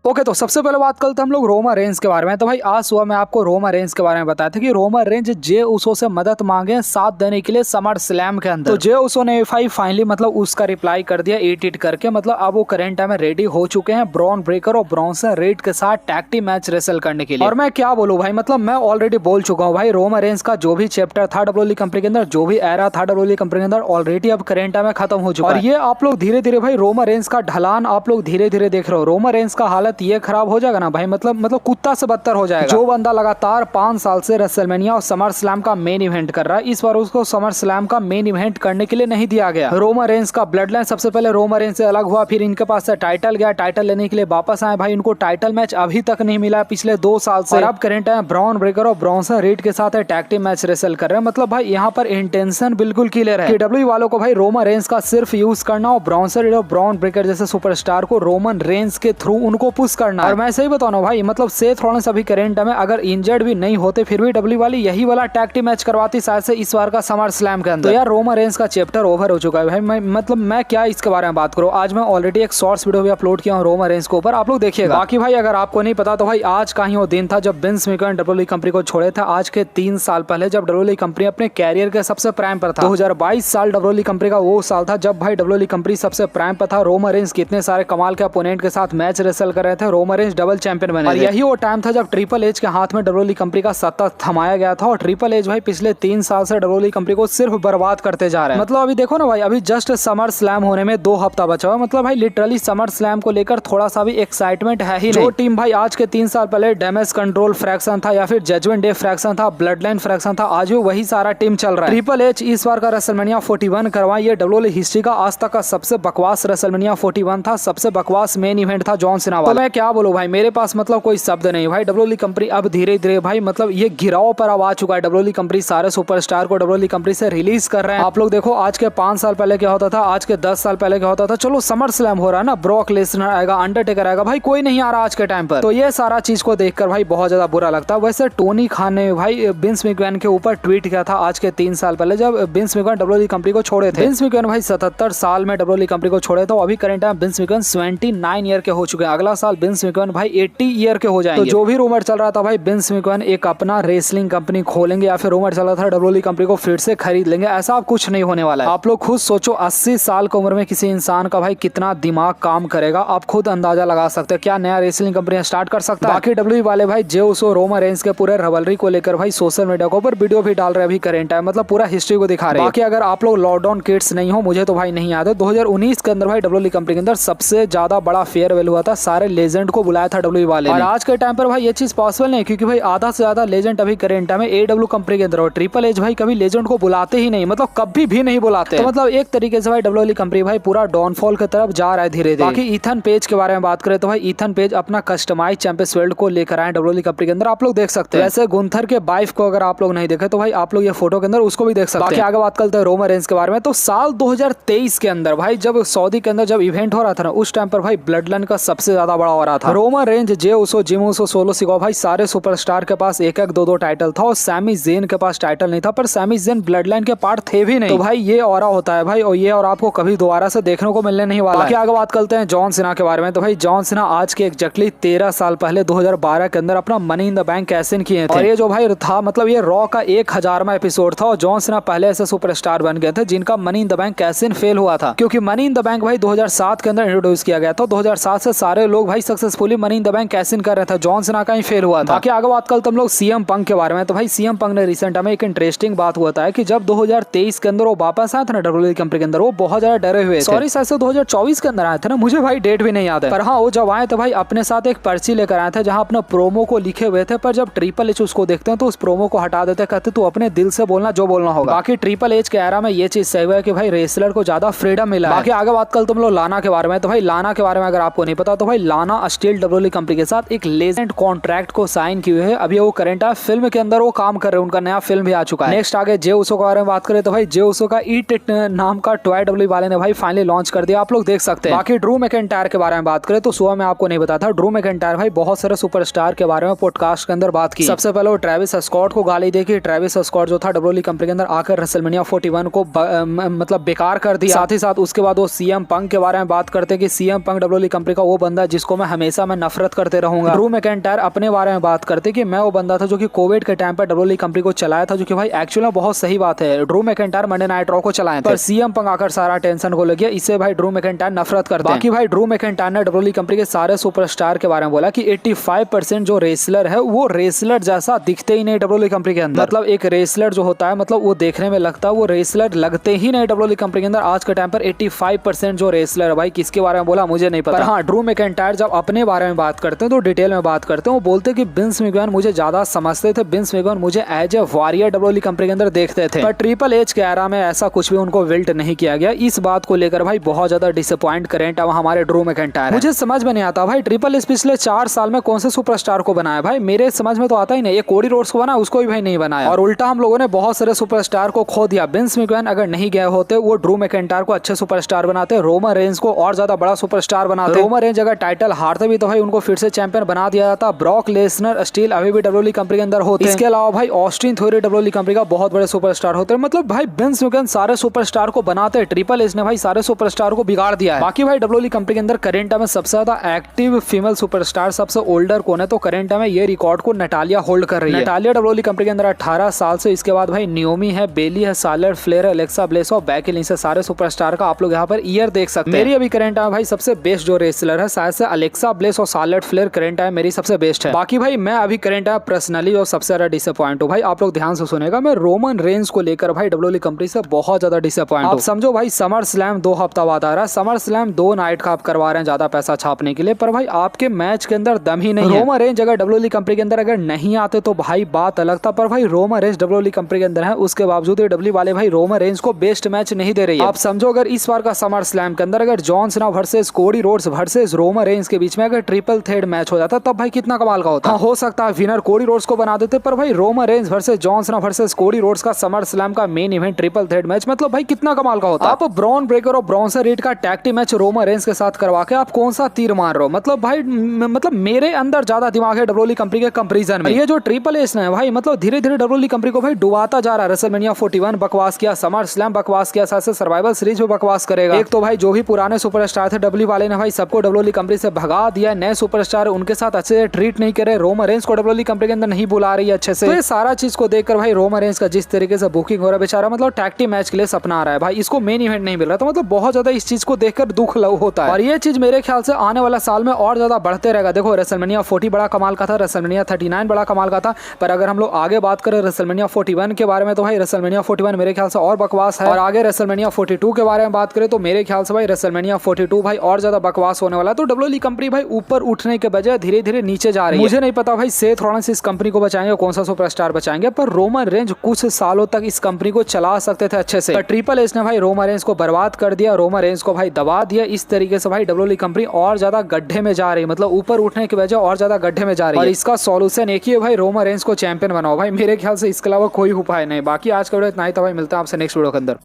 Okay, तो सबसे पहले बात करते हैं हम लोग रोमन रेंज के बारे में। तो भाई आज सुबह मैं आपको रोमन रेंज के बारे में बताया था कि रोमन रेंज जे उसो से मदद मांगे साथ देने के लिए समर स्लैम के अंदर। तो जे उसो ने फाइनली मतलब उसका रिप्लाई कर दिया एडिट करके, मतलब अब वो करंट टाइम में रेडी हो चुके हैं ब्रॉन ब्रेकर और ब्रॉन्सन रेड के साथ टैग टीम मैच रेसल करने के लिए। और मैं क्या बोलूं भाई, मतलब मैं ऑलरेडी बोल चुका हूँ भाई, रोमन रेंज का जो भी चैप्टर था डब्ल्यूडब्ल्यूई कंपनी के अंदर, जो भी एरा था डब्ल्यूडब्ल्यूई कंपनी के अंदर, ऑलरेडी अब करंट टाइम में खत्म हो चुका है। और ये आप लोग धीरे धीरे भाई रोमन रेंज का ढलान आप लोग धीरे धीरे देख रहे हो। रोमन रेंज का हालत ये खराब हो जाएगा ना भाई, मतलब कुत्ता से बदतर हो जाएगा। जो बंदा लगातार 5 साल से रेसलमेनिया और समर स्लैम का मेन इवेंट कर रहा है, इस बार उसको समर स्लैम का मेन इवेंट करने के लिए नहीं दिया गया। रोमन रेंज का ब्लड लाइन सबसे पहले रोमन रेंज से अलग हुआ, फिर इनके पास से टाइटल गया, टाइटल लेने के लिए वापस आए भाई, इनको टाइटल मैच अभी तक नहीं मिला पिछले 2 साल से। और अब करंट है ब्रॉन ब्रेकर और ब्रॉन्सन रीड के साथ टैग टीम मैच रेसल कर रहे हैं। मतलब भाई यहाँ पर इंटेंशन बिल्कुल क्लियर है कि डब्ल्यूडब्ल्यूई वालों को भाई रोमन रेंज का सिर्फ यूज करना और ब्रॉन्सन रीड और ब्रॉन ब्रेकर जैसे सुपरस्टार को रोमन रेंज के थ्रू उनको पुश करना। और मैं सही बताऊं भाई, मतलब सेथ रॉलिंस अभी करंट में अगर इंजर्ड भी नहीं होते फिर भी डब्ल्यू वाली यही वाला टैग टीम मैच करवाती शायद से इस बार का समर स्लैम के अंदर। तो यार रोमन रेंज का चैप्टर ओवर हो चुका है भाई। मैं क्या इसके बारे में बात करूं, आज मैं ऑलरेडी एक शॉर्ट्स वीडियो भी अपलोड किया हूं रोमन रेंज के ऊपर, आप लोग देखिएगा। बाकी भाई अगर आपको नहीं पता तो भाई आज का ही वो दिन था जब विंस मैकमैन डब्ल्यूडब्ल्यूई कंपनी को छोड़े थे, आज के 3 साल पहले, जब डब्ल्यूडब्ल्यूई कंपनी अपने कैरियर के सबसे प्राइम पर था। 2022 साल डब्ल्यूडब्ल्यूई कंपनी का वो साल था जब भाई डब्ल्यूडब्ल्यूई कंपनी सबसे प्राइम पर था। रोमन रेंज कितने सारे कमाल के अपोनेंट के साथ मैच रेसल कर रहे थे, रोमन रेंज डबल चैंपियन बने। और यही वो टाइम था जब ट्रिपल एच के हाथ में डब्ल्यूडब्ल्यूई कंपनी का सत्ता थमाया गया था। और ट्रिपल एच भाई पिछले 3 साल से डब्ल्यूडब्ल्यूई कंपनी को सिर्फ बर्बाद करते जा रहे हैं। मतलब अभी देखो ना भाई, अभी जस्ट समर स्लैम होने में 2 हफ्ता बचा हुआ है। मतलब भाई लिटरली समर स्लैम को लेकर थोड़ा सा भी एक्साइटमेंट है ही नहीं। जो टीम भाई आज के 3 साल पहले डैमेज कंट्रोल फ्रैक्शन था या फिर जजमेंट डे फ्रैक्शन था, ब्लड लाइन फ्रैक्शन था, आज भी वही सारा टीम चल रहा है। ट्रिपल एच इस बार का रेसलमेनिया 41 करवाई, ये डब्ल्यूडब्ल्यूई हिस्ट्री का आज तक का सबसे बकवास रेसलमेनिया 41 था, सबसे बकवास मेन इवेंट था जॉन सीना वाला। तो मैं क्या बोलूं भाई, मेरे पास मतलब कोई शब्द नहीं भाई। डब्ल्यूडब्ल्यूई कंपनी अब धीरे धीरे भाई मतलब ये गिराव पर अब आ चुका है। डब्ल्यूडब्ल्यूई कंपनी सारे सुपरस्टार को डब्ल्यूडब्ल्यूई कंपनी से रिलीज कर रहे हैं। आप लोग देखो आज के 5 साल पहले क्या होता था, आज के 10 साल पहले क्या होता था। चलो समर स्लैम हो रहा है ना, ब्रॉक लेसनर आएगा, अंडरटेकर आएगा, भाई कोई नहीं आ रहा आज के टाइम पर। तो ये सारा चीज को देखकर भाई बहुत ज्यादा बुरा लगता है। वैसे टोनी खान ने भाई विंस मैकमैन के ऊपर ट्वीट किया था आज के 3 साल पहले जब विंस मैकमैन डब्ल्यूडब्ल्यूई कंपनी को छोड़े थे। विंस मैकमैन भाई 77 साल में डब्ल्यूडब्ल्यूई कंपनी को छोड़े थे। अभी current time Vince McMahon 79 year के हो चुके हैं। अगला साल विंस मैकमैन भाई 80 ईयर के हो जाएंगे। तो जो भी रूमर चल रहा था भाई विंस मैकमैन एक अपना रेसलिंग कंपनी खोलेंगे या फिर रूमर चला था डब्ल्यूडब्ल्यूई कंपनी को फिर से खरीद लेंगे, ऐसा अब कुछ नहीं होने वाला है। आप लोग खुद सोचो 80 साल की उम्र में किसी इंसान का भाई कितना दिमाग काम करेगा, आप खुद अंदाजा लगा सकते हैं। क्या नया रेसलिंग कंपनी स्टार्ट कर सकता है। बाकी डब्ल्यूडब्ल्यूई वाले भाई जे उसो रोमन रेंज के पूरे रवलरी को लेकर भाई सोशल मीडिया के ऊपर वीडियो भी डाल रहे हैं अभी करंट है, मतलब पूरा हिस्ट्री को दिखा रहे हैं। बाकी अगर आप लोग लॉकडाउन किड्स नहीं हो, मुझे तो भाई नहीं याद है, 2019 के अंदर भाई डब्ल्यूडब्ल्यूई कंपनी के अंदर सबसे ज्यादा बड़ा फेयरवेल हुआ था, सारे लेजेंड को बुलाया था डब्ल्यूडब्ल्यूई वाले। और आज के टाइम पर भाई ये चीज पॉसिबल नहीं, क्योंकि भाई आधा से ज्यादा लेजेंड अभी करंट में एडब्ल्यू कंपनी के अंदर और ट्रिपल एच भाई कभी लेजेंड को बुलाते ही नहीं, मतलब कभी भी नहीं बुलाते। तो मतलब एक तरीके से भाई डब्ल्यूडब्ल्यूई कंपनी भाई पूरा डाउनफॉल की तरफ जा रहा है धीरे धीरे। बाकी ईथन पेज के बारे में बात करें तो भाई ईथन पेज अपना कस्टमाइज चैंपियंस बेल्ट को लेकर आए डब्ल्यूडब्ल्यूई कंपनी के अंदर, आप लोग देख सकते हैं। वैसे गुंथर के वाइफ को अगर आप लोग नहीं देखे तो भाई आप लोग ये फोटो के अंदर उसको भी देख सकते हैं। बाकी आगे बात करते हैं रोमन रेंज के बारे में। तो साल 2023 के अंदर भाई जब सऊदी के अंदर जब इवेंट हो रहा था ना, उस टाइम पर भाई ब्लड लाइन का सबसे ज्यादा बड़ा हो रहा था। रोमन रेंज, जे उसो, जिम उसो, सोलो सिकोआ भाई सारे सुपरस्टार के पास 1-1, 2-2 टाइटल था और सैमी ज़ेन के पास टाइटल नहीं था, पर सैमी ज़ेन ब्लड लाइन के पार्ट थे भी नहीं। तो भाई ये ऑरा होता है भाई, और ये और आपको कभी दोबारा से देखने को मिलने नहीं वाला। बाकी आगे बात करते हैं जॉन सीना के बारे में। तो भाई जॉन सीना आज के एग्जैक्टली 13 साल पहले 2012 के अंदर अपना money in the bank cash in किए थे। और ये जो भाई था मतलब ये रॉ का 1000वां एपिसोड था और जॉन सीना पहले ऐसे सुपरस्टार बन गए थे जिनका money in the bank cash in fail हुआ था, क्योंकि मनी इन द बैंक भाई 2007 के अंदर इंट्रोड्यूस किया गया था। 2007 से सारे लोग भाई successfully money in the bank cash in कर रहे थे, जॉन सीना का ही फेल हुआ था। बाकी आगे बात करते हम लोग सीएम पंक के बारे में। तो भाई सीएम पंक ने रिसेंट में एक इंटरेस्टिंग बात हुआ था कि जब 2023 के अंदर वो वापस आए थे ना डब्ल्यूडब्ल्यूई कंपनी के अंदर, वो बहुत ज्यादा डरे हुए थे। सॉरी शायद से 2024 के अंदर आए थे ना, मुझे भाई डेट भी नहीं याद है, पर हाँ वो जब आए थे भाई अपने साथ एक पर्ची लेकर आए थे जहाँ अपना प्रोमो को लिखे हुए थे। पर जब ट्रिपल एच उसको देखते हैं तो उस प्रोमो को हटा देते, कहते तू अपने दिल से बोलना जो बोलना होगा। बाकी ट्रिपल एच के एरा में ये चीज सही हुआ है कि भाई रेसलर को ज्यादा फ्रीडम मिला है। बाकी आगे बात कर तुम लोग लाना के बारे में। तो भाई लाना के बारे में अगर आपको नहीं पता तो भाई लाना स्टील डब्ल्यूडब्ल्यूई कंपनी के साथ एक लेजेंड कॉन्ट्रैक्ट को साइन किए हुए। अभी वो करंट है फिल्म के अंदर वो काम कर रहे हैं, उनका नया फिल्म भी आ चुका है। नेक्स्ट आगे जे उसो के बारे में बात करें तो भाई जे उसो का ईट नाम का टॉय डब्ल्यूडब्ल्यूई वाले ने भाई फाइनली लॉन्च कर दिया, आप लोग देख सकते हैं। बाकी ड्रू मैकिंटायर के बारे में बात करें तो सुबह में आपको नहीं बताया था, ड्रू मैकिंटायर भाई बहुत सारे सुपरस्टार के बारे में पॉडकास्ट के अंदर बात की। सबसे पहले वो ट्रेविस स्कॉट को गाली देखी। ट्रेविस स्कॉट जो था डब्ल्यूडब्ल्यूई कंपनी के अंदर आकर रेसलमेनिया 41 को मतलब बेकार कर दिया। साथ ही साथ उसके बाद वो सीएम पंक के बारे में बात करते हैं कि सीएम पंक डब्ल्यूडब्ल्यूई कंपनी का वो बंदा जिसको जिसको मैं हमेशा मैं नफरत करते रहूंगा। ड्रू मैकिंटायर अपने बारे में बात करते कि मैं वो बंदा था जो कि कोविड के टाइम पर WWE कंपनी को चलाया था, जो कि भाई एक्चुअली में बहुत सही बात है। Drew McIntyre Monday night raw को चलाए थे, पर सीएम पंग आकर सारा टेंशन को लग गया, इससे भाई ड्रू मैकिंटायर नफरत करते हैं। बाकी भाई ड्रू मैकिंटायर ने WWE कंपनी के सारे सुपरस्टार के बारे में बोला कि 85% जो रेसलर है वो रेसलर जैसा दिखते ही नहीं WWE कंपनी के अंदर। मतलब एक रेसलर जो होता है मतलब वो देखने में लगता है वो रेसलर लगते ही नहीं WWE कंपनी के अंदर। आज के टाइम पर 85% जो रेसलर है भाई, किसके बारे में बोला मुझे नहीं पता। हाँ, ड्रू मैकिंटायर जब अपने बारे में बात करते हैं तो डिटेल में बात करते हैं। वो बोलते कि विंस मैकमैन मुझे ज्यादा समझते थे, विंस मैकमैन मुझे as a warrior WWE company के अंदर देखते थे, पर ट्रिपल एच के एरा में ऐसा कुछ भी उनको विल्ट नहीं किया गया। इस बात को लेकर भाई बहुत ज्यादा डिसअपॉइंट करेंट है हमारे ड्रू मैकिंटायर। मुझे समझ में नहीं आता भाई ट्रिपल एच पिछले 4 साल में कौन से सुपरस्टार को बनाया भाई, मेरे समझ में तो आता ही नहीं। ये कोडी रोड्स को बना, उसको भी भाई नहीं बनाया, और उल्टा हम लोगों ने बहुत सारे सुपरस्टार को खो दिया। विंस मैकमैन अगर नहीं गए होते वो ड्रू मैकिंटायर को अच्छे सुपरस्टार बनाते, रोमन रेंज को और ज्यादा बड़ा सुपरस्टार बनाते। रोमन रेंज अगर टाइटल हारते भी तो भाई उनको फिर से चैंपियन बना दिया जाता। ब्रॉक लेसनर स्टील अभी भी WWE कंपनी के अंदर होते हैं। इसके अलावा भाई ऑस्टिन थ्योरी WWE कंपनी का बहुत बड़े सुपरस्टार होते हैं। मतलब भाई विंस मैकमैन सारे सुपरस्टार को बनाते हैं, ट्रिपल एच ने भाई सारे सुपरस्टार को बिगाड़ दिया है। बाकी भाई WWE कंपनी के अंदर करेंट टाइम में सबसे ज्यादा एक्टिव फीमेल सुपरस्टार सबसे ओल्डर कौन है, तो करेंट टाइम में ये रिकॉर्ड को नटालिया होल्ड कर रही है। नटालिया WWE कंपनी के अंदर 18 साल से। इसके बाद भाई नियोमी है, बेली है, सालर फ्लेयर है, एलेक्सा ब्लेस और बैकी लिंच से सारे सुपरस्टार का आप लोग यहाँ पर ईयर देख सकते हैं। मेरी अभी करेंट टाइम भाई सबसे बेस्ट जो रेसलर है शायद से अलेक्सा ब्लेस और सालर फ्लेयर करेंट टाइम मेरी सबसे बेस्ट है। बाकी भाई मैं अभी करेंट टाइम पर्सनली और सबसे ज्यादा डिसअपॉइंट हूँ भाई, आप लोग ध्यान से सुनेगा। मैं रोमन रेंज को लेकर भाई WWE कंपनी से बहुत ज्यादा डिसअपॉइंट हूँ। आप समझो भाई समर स्लैम 2 हफ्ता बाद आ रहा है, समर स्लैम 2 नाइट का आप करवा रहे हैं ज्यादा पैसा छापने के लिए, पर भाई आपके मैच के अंदर दम ही नहीं है। रोमन रेंज अगर WWE कंपनी के अंदर अगर नहीं आते तो भाई बात अलग था, पर भाई रोमन रेंज WWE कंपनी के अंदर है, उसके बावजूद WWE वाले भाई रोमन रेंज को बेस्ट मैच नहीं दे रही है। आप समझो अगर इस बार का समर स्लैम के अंदर अगर John Cena versus Cody Rhodes versus Roman Reigns के बीच में अगर ट्रिपल थ्रेड मैच हो जाता तब भाई कितना कमाल का होता। हाँ, हो सकता है विनर कोडी रोड्स को बना देते, पर भाई Roman Reigns versus John Cena versus Cody Rhodes का समर स्लैम का main event triple thread match मतलब भाई कितना कमाल का होता। आप ब्रॉन ब्रेकर और ब्रॉन्सन रीड का tag team match Roman Reigns के साथ करवा के आप कौन सा तीर मार रहे हो। मतलब भाई मतलब मेरे अंदर ज्यादा दिमाग है WWE कंपनी के कंपैरिजन में। ये जो ट्रिपल एच है भाई मतलब धीरे धीरे WWE कंपनी को भाई डुबाता जा रहा है। रेसलमेनिया 41 बकवास किया, समर स्लैम बकवास किया, साथ से सर्वाइवल सीरीज में बकवास करेगा। एक तो भाई जो भी पुराने सुपरस्टार थे WWE वाले ने भाई सबको WWE कंपनी से भगा दिया, नए सुपरस्टार उनके साथ अच्छे से ट्रीट नहीं करे, रोमन रेंज को WWE कंपनी के अंदर नहीं बुला रही है अच्छे से। तो ये सारा चीज को देखकर भाई रोमन रेंज का जिस तरीके से बुकिंग हो रहा है बेचारा मतलब टैग टीम मैच के लिए सपना आ रहा है भाई, इसको मेन इवेंट नहीं मिल रहा, तो मतलब बहुत ज्यादा इस चीज को देखकर दुख होता है। और ये चीज मेरे ख्याल से आने वाला साल में और ज्यादा बढ़ते रहेगा। देखो रेसलमेनिया 40 बड़ा कमाल का था, रेसलमेनिया 39 बड़ा कमाल का था, पर अगर हम लोग आगे बात करें रेसलमेनिया 41 के बारे में तो भाई रेसलमेनिया 41 मेरे ख्याल से और बकवास है। और आगे रेसलमेनिया 42 के बारे में बात करें तो मेरे ख्याल से भाई रेसलमेनिया 42 भाई और ज्यादा बकवास होने वाला है। तो WWE कंपनी भाई ऊपर उठने के बजाय धीरे धीरे नीचे जा रही है। मुझे नहीं पता भाई सेथ रॉलिंस इस कंपनी को बचाएंगे, कौन सा सुपरस्टार बचाएंगे, पर रोमन रेंज कुछ सालों तक इस कंपनी को चला सकते थे अच्छे से। ट्रिपल एच ने भाई रोमन रेंज को बर्बाद कर दिया, रोमन रेंज को भाई दबा दिया। इस तरीके से भाई WWE कंपनी और ज्यादा गड्ढे में जा रही है, मतलब ऊपर उठने के बजाय और ज्यादा गड्ढे में जा रही है। और इसका सॉल्यूशन एक ही है भाई, रोमन रेंज को चैंपियन बनाओ भाई, मेरे ख्याल से इसके अलावा कोई उपाय नहीं। बाकी आज का वीडियो इतना ही था भाई, मिलता है आपसे नेक्स्ट वीडियो के अंदर।